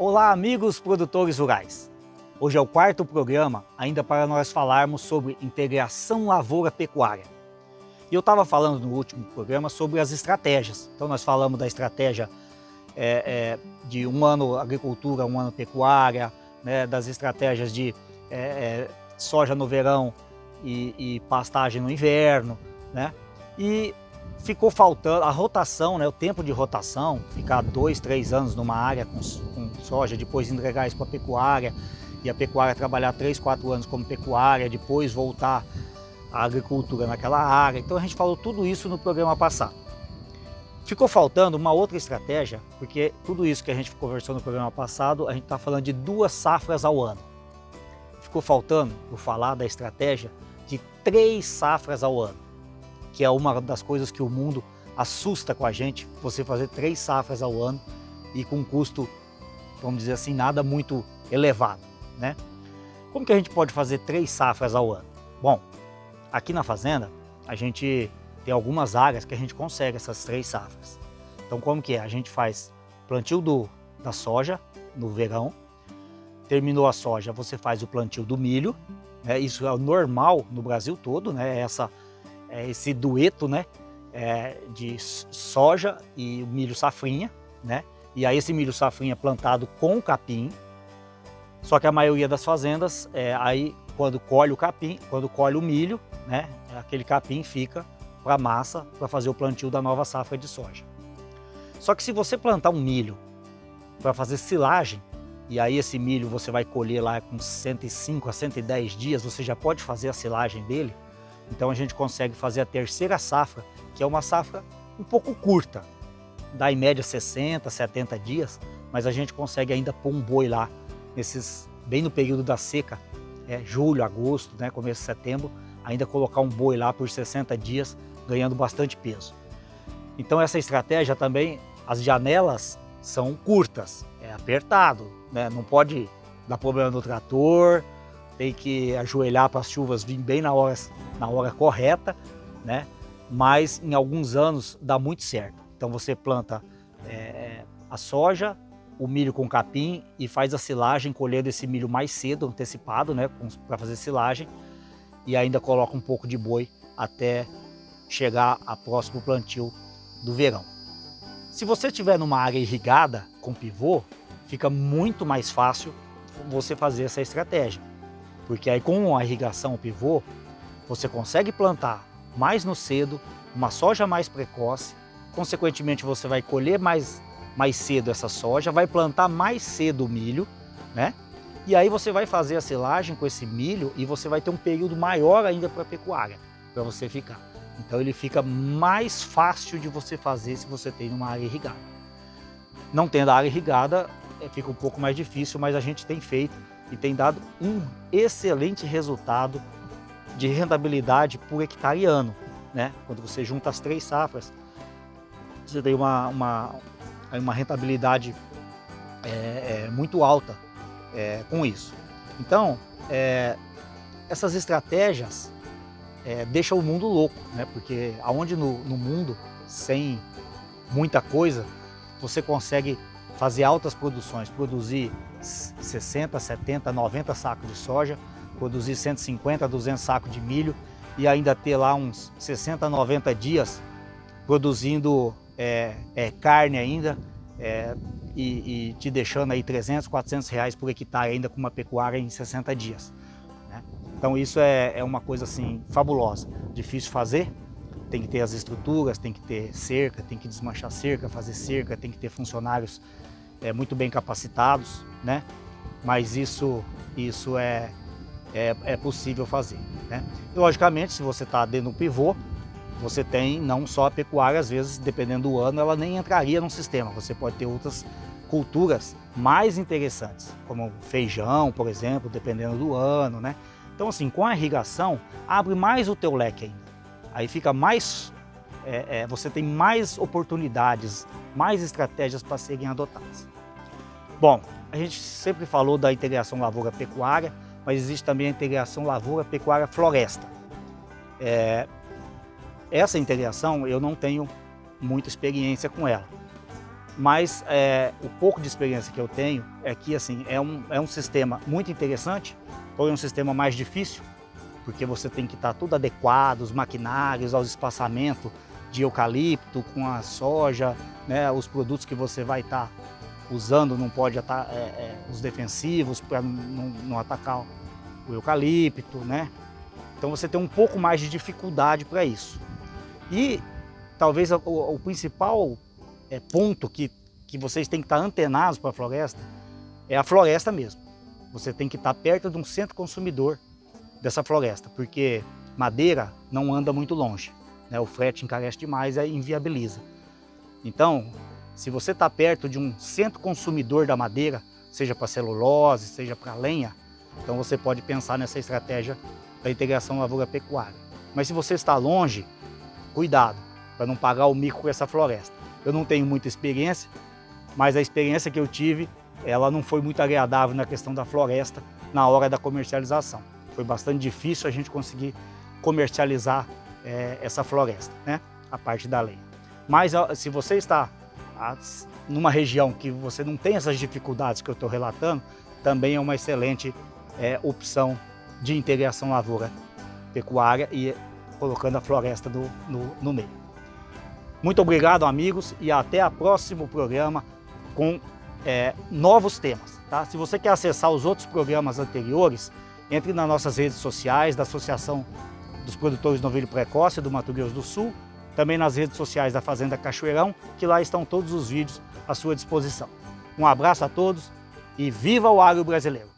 Olá, amigos produtores rurais. Hoje é o quarto programa, ainda para nós falarmos sobre integração lavoura-pecuária. E eu estava falando no último programa sobre as estratégias. Então nós falamos da estratégia de um ano agricultura, um ano pecuária, né, das estratégias de soja no verão e pastagem no inverno, né? E ficou faltando a rotação, né, o tempo de rotação, ficar 2, 3 anos numa área com soja, depois entregar isso para a pecuária, e a pecuária trabalhar 3, 4 anos como pecuária, depois voltar à agricultura naquela área. Então a gente falou tudo isso no programa passado. Ficou faltando uma outra estratégia, porque tudo isso que a gente conversou no programa passado, a gente está falando de 2 safras ao ano. Ficou faltando eu falar da estratégia de 3 safras ao ano, que é uma das coisas que o mundo assusta com a gente, você fazer 3 safras ao ano e com um custo, vamos dizer assim, nada muito elevado, né? Como que a gente pode fazer 3 safras ao ano? Bom, aqui na fazenda a gente tem algumas áreas que a gente consegue essas 3 safras. Então como que é? A gente faz plantio da soja no verão, terminou a soja, você faz o plantio do milho, né? Isso é o normal no Brasil todo, né? Esse dueto, né, de soja e milho safrinha, né? E aí esse milho safrinha plantado com capim. Só que a maioria das fazendas, aí quando colhe o capim, quando colhe o milho, né, aquele capim fica para massa para fazer o plantio da nova safra de soja. Só que se você plantar um milho para fazer silagem, e aí esse milho você vai colher lá com 105 a 110 dias, você já pode fazer a silagem dele. Então a gente consegue fazer a terceira safra, que é uma safra um pouco curta, dá em média 60, 70 dias, mas a gente consegue ainda pôr um boi lá, bem no período da seca, julho, agosto, né, começo de setembro, ainda colocar um boi lá por 60 dias, ganhando bastante peso. Então essa estratégia também, as janelas são curtas, é apertado, né, não pode dar problema no trator, tem que ajoelhar para as chuvas vir bem na hora correta, né? Mas em alguns anos dá muito certo. Então você planta a soja, o milho com capim e faz a silagem, colhendo esse milho mais cedo, antecipado, né? Para fazer silagem, e ainda coloca um pouco de boi até chegar ao próximo plantio do verão. Se você estiver numa área irrigada com pivô, fica muito mais fácil você fazer essa estratégia. Porque aí com a irrigação pivô, você consegue plantar mais no cedo, uma soja mais precoce, consequentemente você vai colher mais cedo essa soja, vai plantar mais cedo o milho, né? E aí você vai fazer a silagem com esse milho e você vai ter um período maior ainda para a pecuária, para você ficar. Então ele fica mais fácil de você fazer se você tem uma área irrigada. Não tendo a área irrigada, fica um pouco mais difícil, mas a gente tem feito e tem dado um excelente resultado de rentabilidade por hectare ano, né? Quando você junta as 3 safras, você tem uma rentabilidade muito alta com isso. Então, essas estratégias deixam o mundo louco, né? Porque aonde no mundo, sem muita coisa, você consegue fazer altas produções, produzir 60, 70, 90 sacos de soja, produzir 150, 200 sacos de milho e ainda ter lá uns 60, 90 dias produzindo carne ainda e te deixando aí 300, 400 reais por hectare ainda com uma pecuária em 60 dias. Né? Então isso é uma coisa assim fabulosa, difícil fazer. Tem que ter as estruturas, tem que ter cerca, tem que desmanchar cerca, fazer cerca, tem que ter funcionários muito bem capacitados, né? Mas isso é possível fazer, né? E logicamente, se você está dentro do pivô, você tem não só a pecuária, às vezes, dependendo do ano, ela nem entraria no sistema. Você pode ter outras culturas mais interessantes, como feijão, por exemplo, dependendo do ano, né? Então, assim, com a irrigação, abre mais o teu leque ainda. Aí fica mais, você tem mais oportunidades, mais estratégias para serem adotadas. Bom, a gente sempre falou da integração lavoura-pecuária, mas existe também a integração lavoura-pecuária-floresta. Essa integração eu não tenho muita experiência com ela. Mas o pouco de experiência que eu tenho é que assim, é um sistema muito interessante, porém um sistema mais difícil, porque você tem que estar tudo adequado, os maquinários, aos espaçamentos de eucalipto com a soja, né, os produtos que você vai estar usando não pode os defensivos para não atacar o eucalipto, né? Então você tem um pouco mais de dificuldade para isso. E talvez o principal ponto que vocês têm que estar antenados para a floresta é a floresta mesmo. Você tem que estar perto de um centro consumidor dessa floresta, porque madeira não anda muito longe, né? O frete encarece demais e inviabiliza. Então, se você está perto de um centro consumidor da madeira, seja para celulose, seja para lenha, então você pode pensar nessa estratégia da integração lavoura-pecuária. Mas se você está longe, cuidado, para não pagar o mico com essa floresta. Eu não tenho muita experiência, mas a experiência que eu tive, ela não foi muito agradável na questão da floresta na hora da comercialização. Foi bastante difícil a gente conseguir comercializar essa floresta, né? A parte da lenha. Mas se você está numa região que você não tem essas dificuldades que eu estou relatando, também é uma excelente opção de integração lavoura-pecuária e colocando a floresta no meio. Muito obrigado, amigos, e até o próximo programa com novos temas. Tá? Se você quer acessar os outros programas anteriores, entre nas nossas redes sociais da Associação dos Produtores de Novilho Precoce do Mato Grosso do Sul, também nas redes sociais da Fazenda Cachoeirão, que lá estão todos os vídeos à sua disposição. Um abraço a todos e viva o agro brasileiro!